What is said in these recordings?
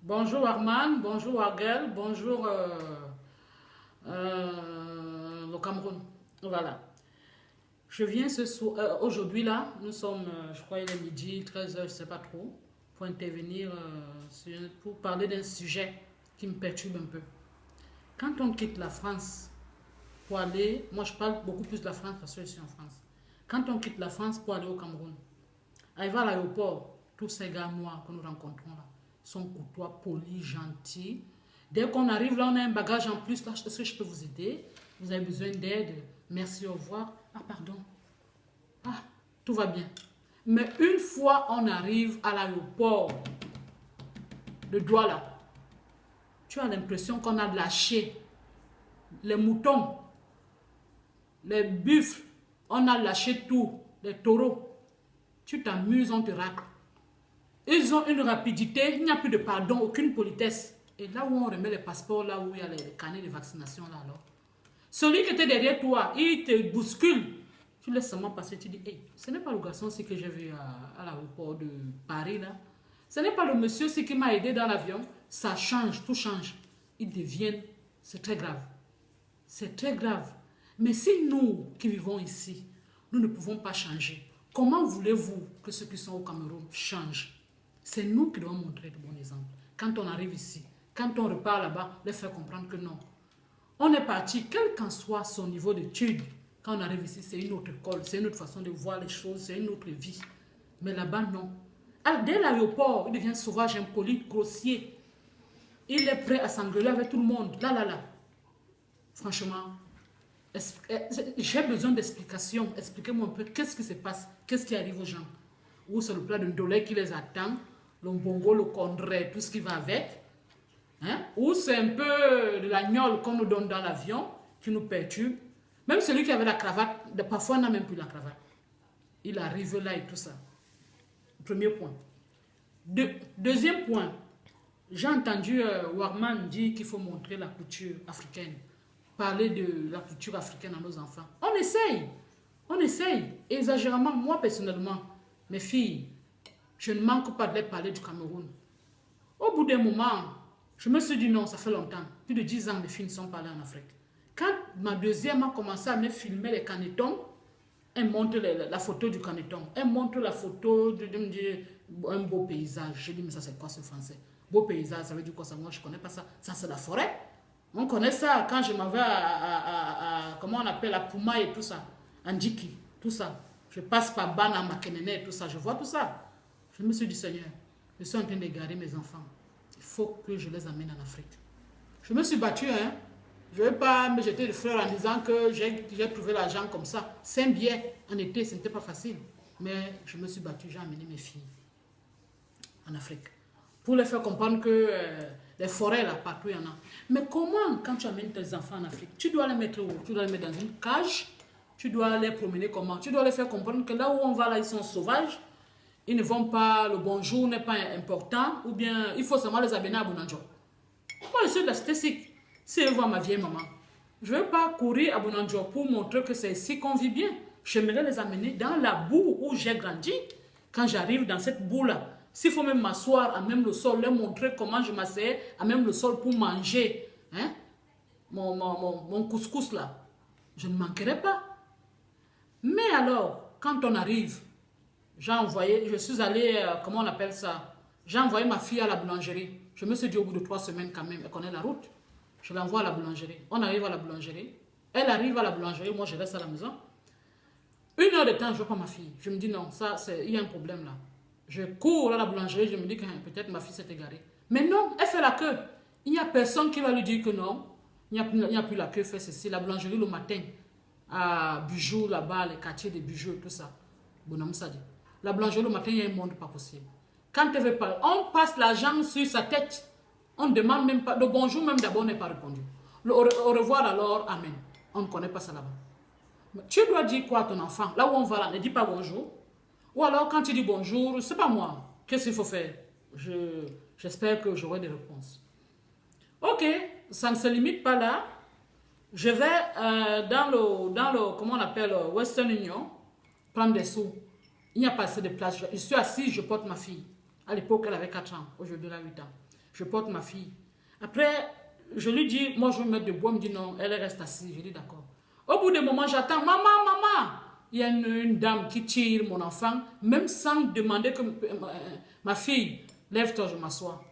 Bonjour Arman, bonjour Arguel, bonjour le Cameroun. Voilà. Je viens ce soir, aujourd'hui là, nous sommes, je crois il est midi, 13 heures, je ne sais pas trop, pour intervenir, pour parler d'un sujet qui me perturbe un peu. Quand on quitte la France pour aller, moi je parle beaucoup plus de la France parce que je suis en France. Quand on quitte la France pour aller au Cameroun, arrivé à l'aéroport, tous ces gars noirs que nous rencontrons là sont courtois, polis, gentils. Dès qu'on arrive là, on a un bagage en plus. Là, est-ce que je peux vous aider? Vous avez besoin d'aide? Merci, au revoir. Ah, pardon. Ah, tout va bien. Mais une fois on arrive à l'aéroport de Douala, tu as l'impression qu'on a lâché les moutons, les buffles, on a lâché tout, les taureaux. Tu t'amuses, on te racle. Ils ont une rapidité, il n'y a plus de pardon, aucune politesse. Et là où on remet les passeports, là où il y a les carnets de vaccination, là alors. Celui qui était derrière toi, il te bouscule. Tu laisses seulement passer, tu dis, hey, ce n'est pas le garçon aussi que j'ai vu à l'aéroport de Paris, là. Ce n'est pas le monsieur aussi qui m'a aidé dans l'avion. Ça change, tout change. Ils deviennent, c'est très grave. C'est très grave. Mais si nous qui vivons ici, nous ne pouvons pas changer, comment voulez-vous que ceux qui sont au Cameroun changent? C'est nous qui devons montrer de bons exemples. Quand on arrive ici, quand on repart là-bas, les faire comprendre que non. On est parti, quel qu'en soit son niveau d'études, quand on arrive ici, c'est une autre école, c'est une autre façon de voir les choses, c'est une autre vie. Mais là-bas, non. Alors, dès l'aéroport, il devient sauvage, impoli, grossier. Il est prêt à s'engueuler avec tout le monde. Là, là, là. Franchement, j'ai besoin d'explications. Expliquez-moi un peu qu'est-ce qui se passe, qu'est-ce qui arrive aux gens. Ou c'est le plat de ndolé qui les attend, le bongo, le condré, tout ce qui va avec. Hein? Ou c'est un peu de la gnôle qu'on nous donne dans l'avion qui nous perturbe. Même celui qui avait la cravate, parfois n'a même plus la cravate. Il arrive là et tout ça. Premier point. Deuxième point, j'ai entendu Warman dire qu'il faut montrer la culture africaine. Parler de la culture africaine à nos enfants. On essaye. On essaye. Exagérément, moi personnellement, mes filles, je ne manque pas de les parler du Cameroun. Au bout d'un moment, je me suis dit non, ça fait longtemps. Plus de 10 ans, mes filles ne sont pas allées en Afrique. Quand ma deuxième a commencé à me filmer les canetons, elle montre la photo du caneton. Elle montre la photo d'un beau paysage. Je dis, mais ça c'est quoi ce français? Beau paysage, ça veut dire quoi ça? Moi, je ne connais pas ça. Ça, c'est la forêt. On connaît ça quand je m'en vais comment on appelle, la Puma et tout ça. Andiki, tout ça. Je passe par Bana, Makenene et tout ça. Je vois tout ça. Je me suis dit, Seigneur, je suis en train d'égarer mes enfants. Il faut que je les amène en Afrique. Je me suis battue, hein. Je ne vais pas me jeter de fleurs en disant que j'ai trouvé l'argent comme ça. 5 billets en été, ce n'était pas facile. Mais je me suis battue, j'ai amené mes filles en Afrique. Pour les faire comprendre que les forêts, là, partout, il y en a. Mais comment, quand tu amènes tes enfants en Afrique, tu dois les mettre où? Tu dois les mettre dans une cage? Tu dois les promener comment? Tu dois les faire comprendre que là où on va, là, ils sont sauvages. Ils ne vont pas, le bonjour n'est pas important. Ou bien, il faut seulement les amener à Bounanjo. Moi, je suis de la statistique. Si je vois ma vieille maman, je ne veux pas courir à Bounanjo pour montrer que c'est ici qu'on vit bien. J'aimerais les amener dans la boue où j'ai grandi. Quand j'arrive dans cette boue-là, s'il faut même m'asseoir à même le sol, leur montrer comment je m'asseyais à même le sol pour manger hein, mon couscous là, je ne manquerai pas. Mais alors, quand on arrive, j'ai envoyé, je suis allée, comment on appelle ça? J'ai envoyé ma fille à la boulangerie. Je me suis dit au bout de 3 semaines quand même, elle connaît la route. Je l'envoie à la boulangerie. On arrive à la boulangerie. Elle arrive à la boulangerie, moi je reste à la maison. 1 heure de temps, je ne vois pas ma fille. Je me dis non, ça, il y a un problème là. Je cours à la boulangerie, je me dis que peut-être ma fille s'est égarée. Mais non, elle fait la queue. Il n'y a personne qui va lui dire que non. Il n'y a plus la queue, fait ceci. La boulangerie le matin, à Bijou, là-bas, les quartiers de Bijou et tout ça. Bonhomme, ça dit. La boulangerie le matin, il y a un monde pas possible. Quand elle veut pas, on passe l'argent sur sa tête. On ne demande même pas, le bonjour même d'abord n'est pas répondu. Le au revoir alors, amen. On ne connaît pas ça là-bas. Tu dois dire quoi à ton enfant? Là où on va là, ne dis pas bonjour. Ou alors quand tu dis bonjour, c'est pas moi. Qu'est-ce qu'il faut faire? J'espère que j'aurai des réponses. Ok, ça ne se limite pas là. Je vais comment on appelle, Western Union, prendre des sous. Il n'y a pas assez de place. Je suis assise, je porte ma fille. À l'époque, elle avait 4 ans. Aujourd'hui, elle a 8 ans. Je porte ma fille. Après, je lui dis, moi je vais me mettre debout. Elle me dit non, elle reste assise. Je dis d'accord. Au bout d'un moment, j'attends, maman, maman. Il y a une dame qui tire mon enfant, même sans demander que ma fille, lève-toi, je m'assois.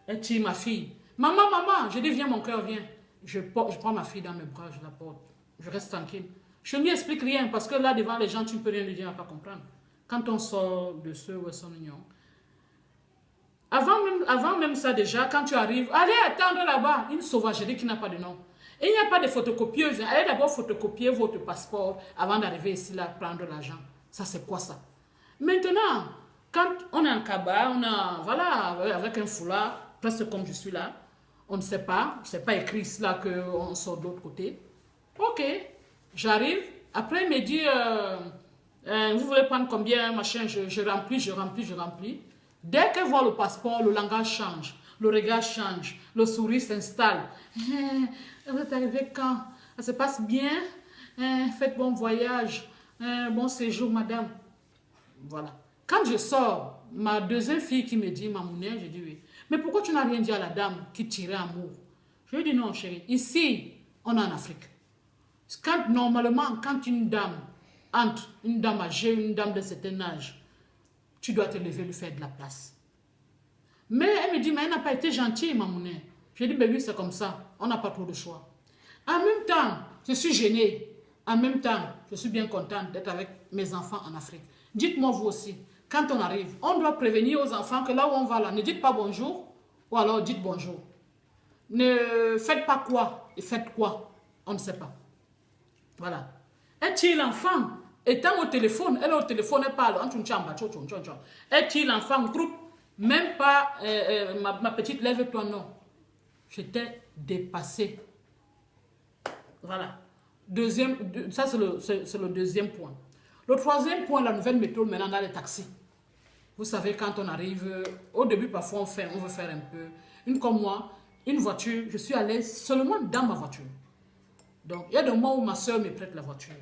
Elle tire ma fille. Maman, maman, je dis viens mon cœur, viens. Je prends ma fille dans mes bras, je la porte. Je reste tranquille. Je ne lui explique rien parce que là, devant les gens, tu ne peux rien lui dire, elle ne va pas comprendre. Quand on sort de ce ou son union. Avant même ça déjà, quand tu arrives, allez attendre là-bas, une sauvagerie qui n'a pas de nom. Et il n'y a pas de photocopieuse. Allez d'abord photocopier votre passeport avant d'arriver ici là, prendre l'argent. Ça, c'est quoi ça? Maintenant, quand on est en cabas, on a, voilà, avec un foulard, presque comme je suis là, on ne sait pas, c'est pas écrit là qu'on sort de l'autre côté. Ok, j'arrive. Après, il me dit, vous voulez prendre combien, machin, je remplis. Dès qu'elle voit le passeport, le langage change, le regard change, le sourire s'installe. Vous êtes arrivé quand? Ça se passe bien? Faites bon voyage, bon séjour, madame. Voilà. Quand je sors, ma deuxième fille qui me dit, Mamounée, je dis oui. Mais pourquoi tu n'as rien dit à la dame qui tirait amour? Je lui dis non, chérie. Ici, on est en Afrique. Normalement, quand une dame entre, une dame âgée, une dame de certain âge, tu dois te lever, lui faire de la place. Mais elle me dit, mais elle n'a pas été gentille, Mamounée. Je lui dis, ben oui, c'est comme ça. On n'a pas trop de choix. En même temps, je suis gênée. En même temps, je suis bien contente d'être avec mes enfants en Afrique. Dites-moi vous aussi, quand on arrive, on doit prévenir aux enfants que là où on va là, ne dites pas bonjour, ou alors dites bonjour. Ne faites pas quoi et faites quoi, on ne sait pas. Voilà. Elle tire l'enfant, étant au téléphone, elle est au téléphone, elle parle, elle tire l'enfant, groupe, même pas ma petite lève-toi, non. J'étais dépassée. Voilà. Ça, c'est le deuxième point. Le troisième point, la nouvelle méthode maintenant dans les taxis. Vous savez, quand on arrive, au début, parfois, on veut faire un peu. Comme moi, une voiture, je suis à l'aise seulement dans ma voiture. Donc, il y a des moments où ma soeur me prête la voiture.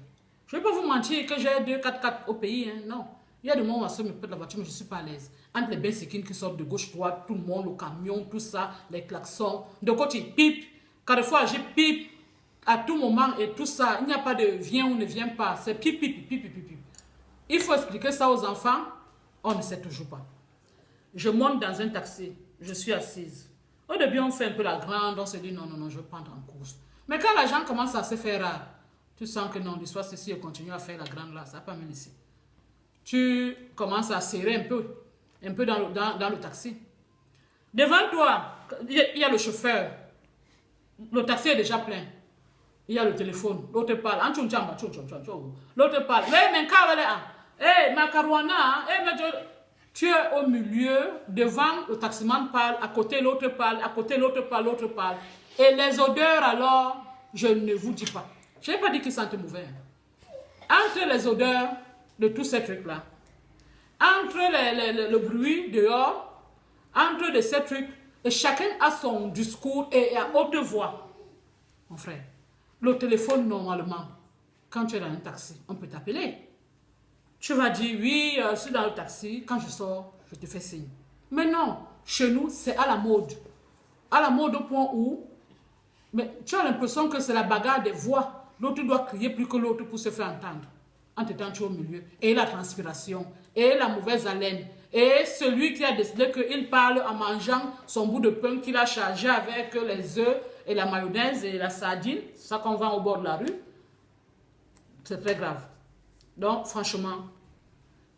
Je ne vais pas vous mentir que j'ai 2 4x4 au pays, hein, non. Il y a des moments où ma soeur me prête la voiture, mais je ne suis pas à l'aise. Entre les bensikines qui sortent de gauche-droite, tout le monde, le camion, tout ça, les klaxons. De côté, pipe. Carrefour, j'ai pipe. À tout moment et tout ça, il n'y a pas de viens ou ne viens pas. C'est pipe, pipe, pipe, pipe, pipe. Il faut expliquer ça aux enfants. On ne sait toujours pas. Je monte dans un taxi. Je suis assise. Au début, on fait un peu la grande. On se dit non, non, non, je vais prendre en course. Mais quand la gens commence à se faire rare, tu sens que non, l'histoire, c'est si on continue à faire la grande là, ça n'a pas mis ici. Tu commences à serrer un peu dans le taxi. Devant toi, il y a le chauffeur. Le taxi est déjà plein. Il y a le téléphone, l'autre parle, l'autre parle, tu es au milieu, devant, le taximan parle, à côté l'autre parle, à côté l'autre parle, l'autre parle. Et les odeurs alors, je ne vous dis pas. Je n'ai pas dit qu'ils sentent mauvais. Entre les odeurs de tous ces trucs-là, entre le bruit dehors, entre ces trucs, et chacun a son discours et à haute voix, mon frère. Le téléphone, normalement, quand tu es dans un taxi, on peut t'appeler. Tu vas dire, oui, je suis dans le taxi. Quand je sors, je te fais signe. Mais non, chez nous, c'est à la mode. À la mode au point où, mais tu as l'impression que c'est la bagarre des voix. L'autre doit crier plus que l'autre pour se faire entendre. En temps, tu es au milieu. Et la transpiration, et la mauvaise haleine. Et celui qui a décidé qu'il parle en mangeant son bout de pain qu'il a chargé avec les œufs et la mayonnaise et la sardine, ça qu'on vend au bord de la rue, c'est très grave. Donc, franchement,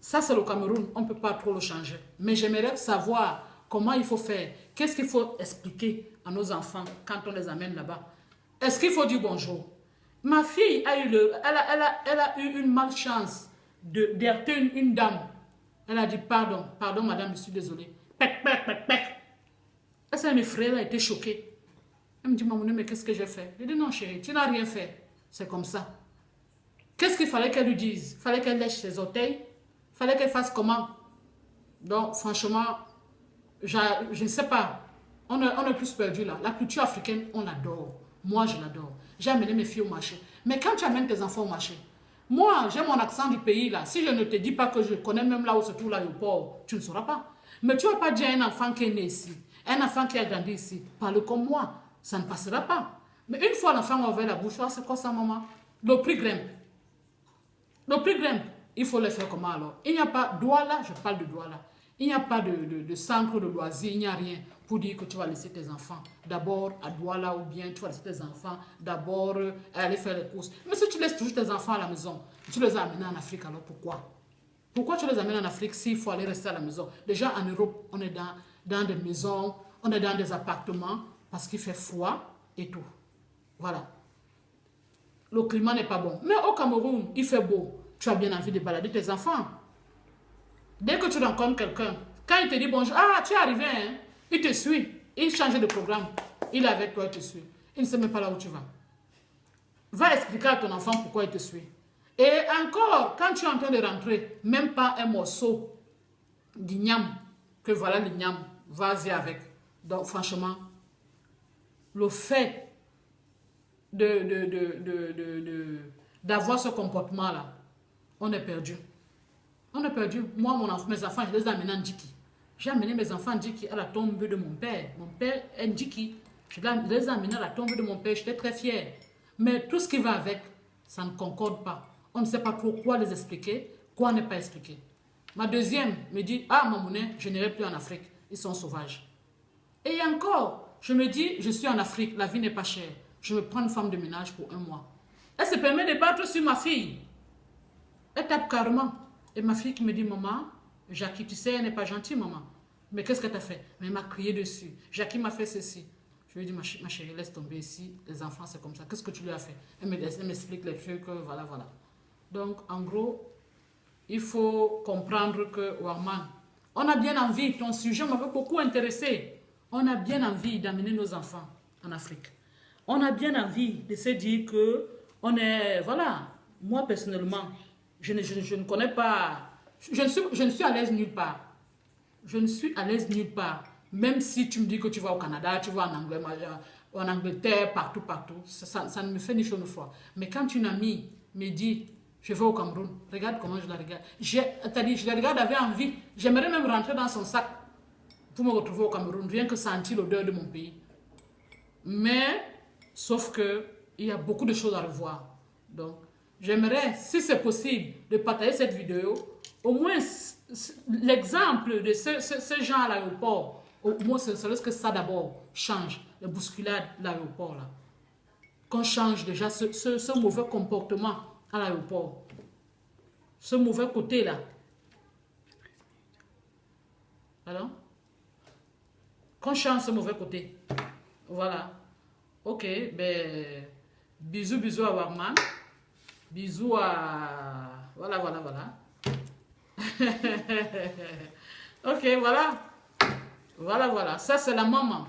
ça c'est le Cameroun, on ne peut pas trop le changer. Mais j'aimerais savoir comment il faut faire, qu'est-ce qu'il faut expliquer à nos enfants quand on les amène là-bas. Est-ce qu'il faut dire bonjour? Ma fille a eu, elle a eu une malchance d'heurter une dame. Elle a dit pardon madame, je suis désolée. Pec, pec, pec, pec. Elle s'est effrayée, elle a été choquée. Elle me dit, maman, mais qu'est-ce que j'ai fait? Je dis, non chérie, tu n'as rien fait. C'est comme ça. Qu'est-ce qu'il fallait qu'elle lui dise? Il fallait qu'elle lèche ses orteils? Il fallait qu'elle fasse comment? Donc, franchement, je ne sais pas. On est plus perdu là. La culture africaine, on l'adore. Moi, je l'adore. J'ai amené mes filles au marché. Mais quand tu amènes tes enfants au marché, moi, j'ai mon accent du pays là. Si je ne te dis pas que je connais même là où se trouve l'aéroport, tu ne sauras pas. Mais tu ne vas pas dire à un enfant qui est né ici, Un enfant qui a grandi ici, parle comme moi, ça ne passera pas. Mais une fois l'enfant a ouvert la bouche, c'est quoi ça, maman? Le prix grimpe. Le prix grimpe. Il faut le faire comment alors? Il n'y a pas, Douala, je parle de Douala. Il n'y a pas de centre de loisirs, il n'y a rien pour dire que tu vas laisser tes enfants d'abord à Douala ou bien tu vas laisser tes enfants d'abord aller faire les courses. Mais si tu laisses toujours tes enfants à la maison, tu les as amenés en Afrique, alors pourquoi? Pourquoi tu les amènes en Afrique s'il faut aller rester à la maison? Déjà en Europe, on est dans des maisons, on est dans des appartements parce qu'il fait froid et tout. Voilà. Le climat n'est pas bon. Mais au Cameroun, il fait beau. Tu as bien envie de balader tes enfants. Dès que tu rencontres quelqu'un, quand il te dit bonjour, ah, tu es arrivé, hein? Il te suit. Il change de programme. Il est avec toi, il te suit. Il ne sait même pas là où tu vas. Va expliquer à ton enfant pourquoi il te suit. Et encore, quand tu es en train de rentrer, même pas un morceau d'igname, que voilà l'igname, vas-y avec. Donc franchement, le fait d'avoir ce comportement-là, on est perdu. On est perdu. Moi, mes enfants, je les ai amenés en Djiki. J'ai amené mes enfants en Djiki à la tombe de mon père. Mon père est Djiki. Je les ai amenés à la tombe de mon père. J'étais très fière. Mais tout ce qui va avec, ça ne concorde pas. On ne sait pas trop quoi les expliquer, quoi ne pas expliquer. Ma deuxième me dit, ah, Mamouné, je n'irai plus en Afrique. Ils sont sauvages. Et encore, je me dis, je suis en Afrique, la vie n'est pas chère. Je me prends une femme de ménage pour 1 mois. Elle se permet de battre sur ma fille. Elle tape carrément. Et ma fille qui me dit, maman, Jackie, tu sais, elle n'est pas gentille, maman. Mais qu'est-ce qu'elle t'a fait? Mais elle m'a crié dessus. Jackie m'a fait ceci. Je lui ai dit, ma chérie, laisse tomber ici. Les enfants, c'est comme ça. Qu'est-ce que tu lui as fait? Elle m'explique les trucs, voilà, voilà. Donc, en gros, il faut comprendre que, Warman, on a bien envie, ton sujet m'avait beaucoup intéressé. On a bien envie d'amener nos enfants en Afrique. On a bien envie de se dire que, on est, voilà, moi personnellement, je ne connais pas, je ne suis à l'aise nulle part. Je ne suis à l'aise nulle part. Même si tu me dis que tu vas au Canada, tu vas en Angleterre, partout, partout, ça ne me fait ni chaud ni froid. Mais quand une amie me dit, je vais au Cameroun, regarde comment je la regarde. Je la regarde avec envie. J'aimerais même rentrer dans son sac pour me retrouver au Cameroun, rien que sentir l'odeur de mon pays. Mais, sauf que, il y a beaucoup de choses à revoir. Donc, j'aimerais, si c'est possible, de partager cette vidéo, au moins l'exemple de ce gens à l'aéroport, au moins ce serait que ça d'abord change, les bousculades de l'aéroport là. Qu'on change déjà ce mauvais comportement à l'aéroport. Ce mauvais côté là. Alors? Qu'on change ce mauvais côté. Voilà. Ok, ben, bisous à Warman. Bisous à... Voilà. Ok, voilà. Voilà. Ça, c'est la maman.